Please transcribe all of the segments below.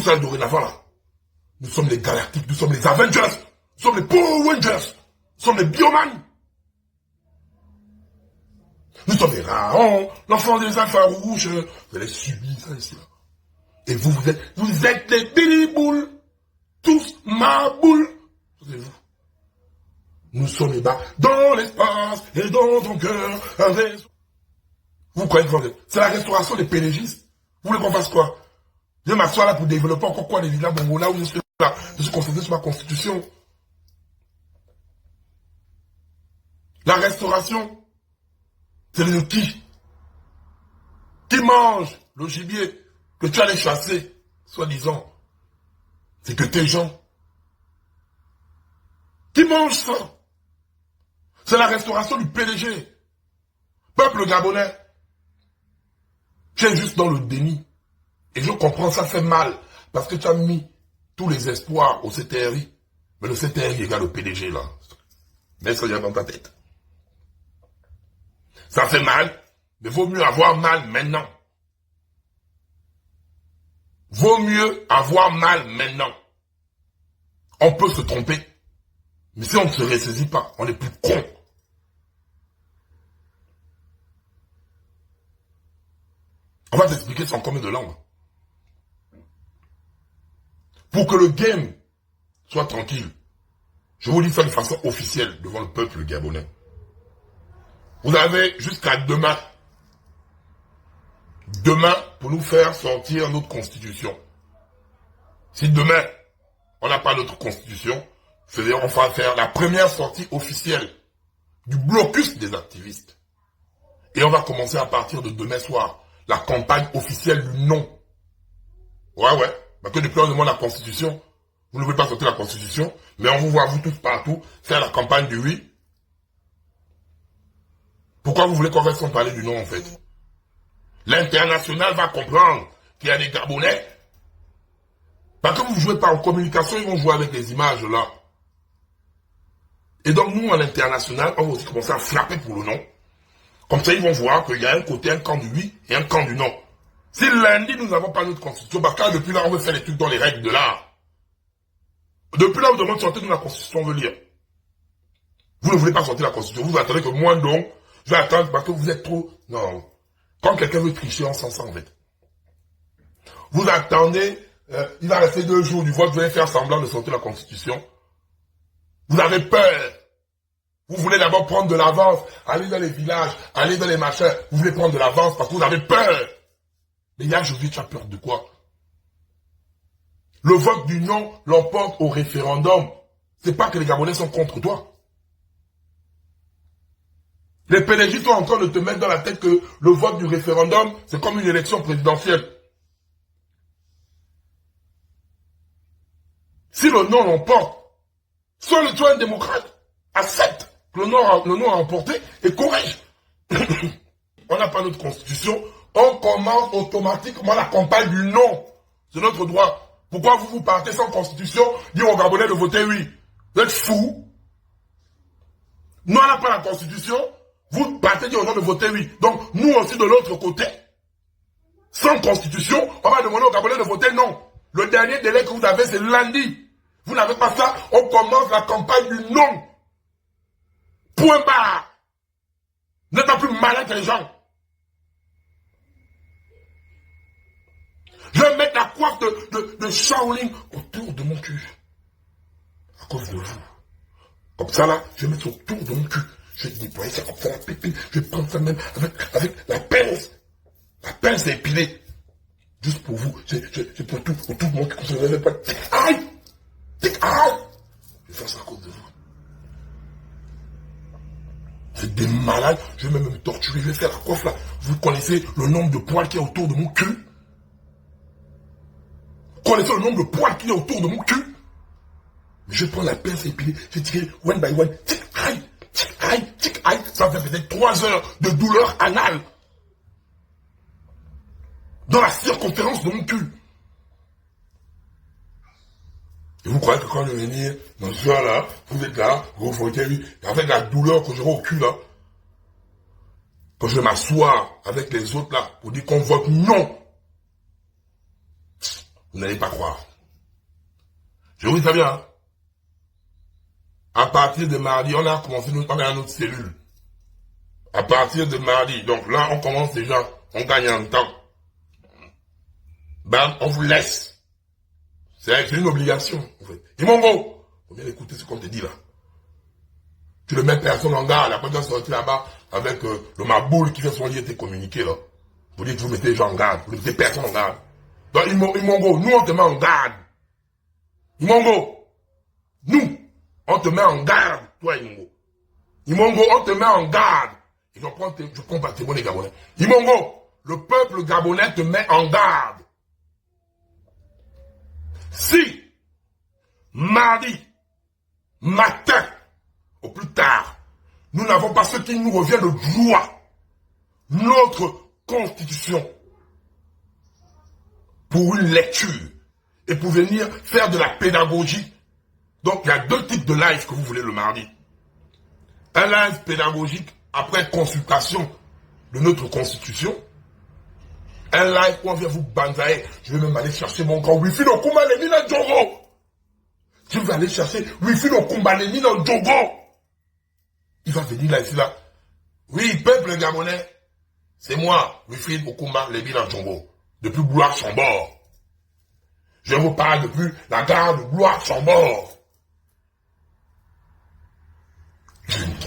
savez, dorénavant, là, nous sommes les Galactiques, nous sommes les Avengers, nous sommes les Power Rangers, nous sommes les Bioman. Nous sommes les Raons, l'enfant des infrarouges. Vous allez subir ça ici, là. Et vous êtes les Billy Boules. Tous ma boule. Vous. Nous sommes les bas dans l'espace et dans ton cœur. Vous croyez que c'est la restauration des pénégistes? Vous voulez qu'on fasse quoi? Je vais m'asseoir là pour développer encore quoi les villas Bongola où je suis là. Je suis concentré sur ma constitution. La restauration, c'est le qui mange le gibier que tu allais chasser, soi-disant. C'est que tes gens qui mangent ça. C'est la restauration du PDG. Peuple gabonais. Tu es juste dans le déni. Et je comprends, ça fait mal. Parce que tu as mis tous les espoirs au CTRI. Mais le CTRI égale le PDG là. Mets ça dans ta tête. Ça fait mal, mais vaut mieux avoir mal maintenant. Vaut mieux avoir mal maintenant. On peut se tromper. Mais si on ne se ressaisit pas, on est plus con. On va t'expliquer ça en combien de langues. Pour que le game soit tranquille, je vous dis ça de façon officielle devant le peuple gabonais. Vous avez jusqu'à demain. Demain pour nous faire sortir notre constitution. Si demain, on n'a pas notre constitution, c'est-à-dire on va faire la première sortie officielle du blocus des activistes. Et on va commencer à partir de demain soir la campagne officielle du non. Ouais. Parce que depuis on demande la constitution, vous ne voulez pas sortir la constitution, mais on vous voit vous tous partout faire la campagne du oui. Pourquoi vous voulez qu'on reste sans parler du non en fait? L'international va comprendre qu'il y a des Gabonais. Parce que vous ne jouez pas en communication, ils vont jouer avec les images là. Et donc nous, à l'international, on va aussi commencer à frapper pour le non. Comme ça, ils vont voir qu'il y a un côté, un camp du oui et un camp du non. Si lundi, nous n'avons pas notre constitution, parce que depuis là, on veut faire les trucs dans les règles de l'art. Depuis là, on demande de sortir de la constitution, on veut lire. Vous ne voulez pas sortir la constitution, vous attendez que moi donc, je vais attendre parce que vous êtes trop... Non. Quand quelqu'un veut tricher, on sent ça en fait. Vous attendez, il va rester 2 jours du vote, vous allez faire semblant de sortir la constitution. Vous avez peur. Vous voulez d'abord prendre de l'avance, aller dans les villages, aller dans les machins. Vous voulez prendre de l'avance parce que vous avez peur. Mais là, je dis, tu as peur de quoi? Le vote du non l'emporte au référendum. C'est pas que les Gabonais sont contre toi. Les PDG sont en train de te mettre dans la tête que le vote du référendum, c'est comme une élection présidentielle. Si le non l'emporte, soit un démocrate accepte que le non a emporté et corrige. On n'a pas notre constitution, on commence automatiquement la campagne du non. C'est notre droit. Pourquoi vous partez sans constitution, dire aux Gabonais de voter oui? Vous êtes fous. Nous, on n'a pas la constitution, vous partez dire aux gens de voter oui. Donc, nous aussi de l'autre côté, sans constitution, on va demander aux Gabonais de voter non. Le dernier délai que vous avez, c'est lundi. Vous n'avez pas ça, on commence la campagne du non. Point barre. Vous n'êtes pas plus malin que les gens. Je vais mettre la coiffe de Shaolin autour de mon cul. À cause de vous. Comme ça là, je vais mettre ça autour de mon cul. Je vais déployer ça comme ça, la pépine. Je vais prendre ça même avec la pince. La pince est épilée. Juste pour vous. C'est pour tout de mon cul. Comme ça, vous n'avez pas... Aïe! Aïe! Je vais faire ça à cause de vous. C'est des malades. Je vais même me torturer. Je vais faire la coiffe là. Vous connaissez le nombre de poils qu'il y a autour de mon cul? Vous connaissez le nombre de poils qu'il y a autour de mon cul? Mais je prends la pince épilée. Je tire one by one. Tic, aïe! Tic, aïe! Tic, aïe! Ça fait peut-être 3 heures de douleur anale. Dans la circonférence de mon cul. Et vous croyez que quand je vais venir dans ce soir-là, vous êtes là, vous votez lui, avec la douleur que j'aurai au cul là, quand je vais m'asseoir avec les autres là, pour dire qu'on vote non. Vous n'allez pas croire. Je vous dis très bien. Hein. À partir de mardi, on a commencé notre cellule. À partir de mardi. Donc là, on commence déjà. On gagne en temps. Ben, on vous laisse. C'est une obligation. En fait. Imongo, faut bien écouter ce qu'on te dit là. Tu ne mets personne en garde. Après, tu vas sortir là-bas avec le maboule qui fait son lit était communiqué là. Vous dites que vous mettez les gens en garde. Vous ne mettez personne en garde. Donc, Imongo, nous on te met en garde. Imongo, nous, on te met en garde, toi Imongo. Imongo, on te met en garde. Et je prends pas témoin les Gabonais. Imongo, le peuple gabonais te met en garde. Si, mardi, matin, au plus tard, nous n'avons pas ce qui nous revient de droit, notre constitution, pour une lecture, et pour venir faire de la pédagogie. Donc, il y a deux types de live que vous voulez le mardi. Un live pédagogique après consultation de notre constitution. Un live où on vient vous banzailler. Je vais même aller chercher mon grand Wifi no Kumbalemi dans Djogo. Je vais aller chercher Wifi no Kumbalemi dans Djogo. Il va venir là, ici, là. Oui, peuple gabonais, c'est moi, Wifi no Kumbalemi dans Djogo. Depuis Blois-Chambord. Je vous parle depuis la gare de Blois-Chambord.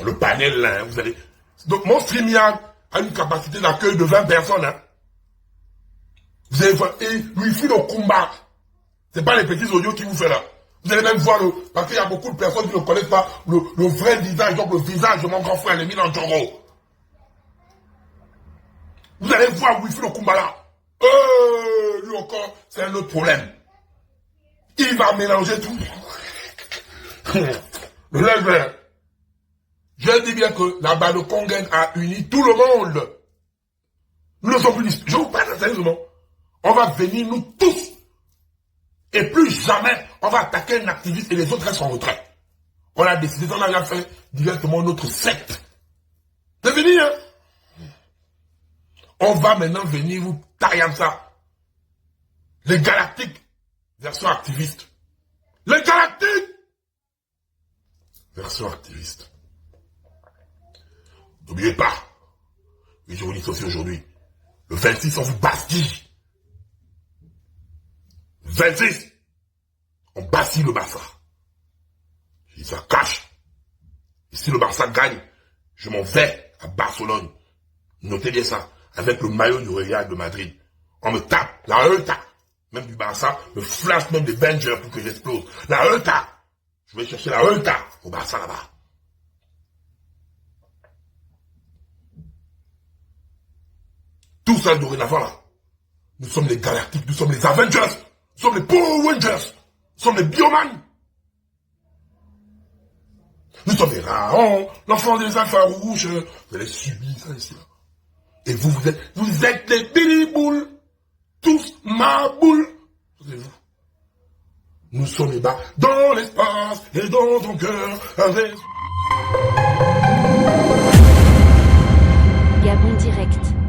Le panel là, hein, vous allez... Donc mon StreamYard a une capacité d'accueil de 20 personnes. Hein. Vous allez voir, et Wifi no Kumba. C'est pas les petits audios qui vous fait là. Vous allez même voir parce qu'il y a beaucoup de personnes qui ne connaissent pas le vrai visage, donc le visage de mon grand frère, Lémi Nanjoro. Vous allez voir Wifi no Kumba là. Lui encore, c'est un autre problème. Il va mélanger tout. Le lève. Je dis bien que la Bado Kongen a uni tout le monde. Nous ne sommes plus... Je vous parle sérieusement. On va venir nous tous. Et plus jamais, on va attaquer un activiste et les autres restent en retrait. On a décidé, on a déjà fait directement notre secte. C'est fini, hein? On va maintenant venir vous tailler ça. Les galactiques, version activiste. Les galactiques, version activiste. N'oubliez pas, et je vous dis ça aussi aujourd'hui, le 26, on vous bastille. 26, on bastille le Barça. Je dis ça cache. Et si le Barça gagne, je m'en vais à Barcelone. Notez bien ça, avec le maillot du Real de Madrid. On me tape, la ETA, même du Barça, me flash même des Bengers pour que j'explose. La ETA, je vais chercher la ETA au Barça là-bas. Tout ça dorénavant là. Nous sommes les Galactiques, nous sommes les Avengers, nous sommes les Power Rangers, nous sommes les Bioman. Nous sommes les Raons, l'enfant des infrarouges. Vous allez subir ça ici là. Et vous êtes les Billy Boules, tous ma boule. Vous. Nous sommes les bas dans l'espace et dans ton cœur. Gabon direct.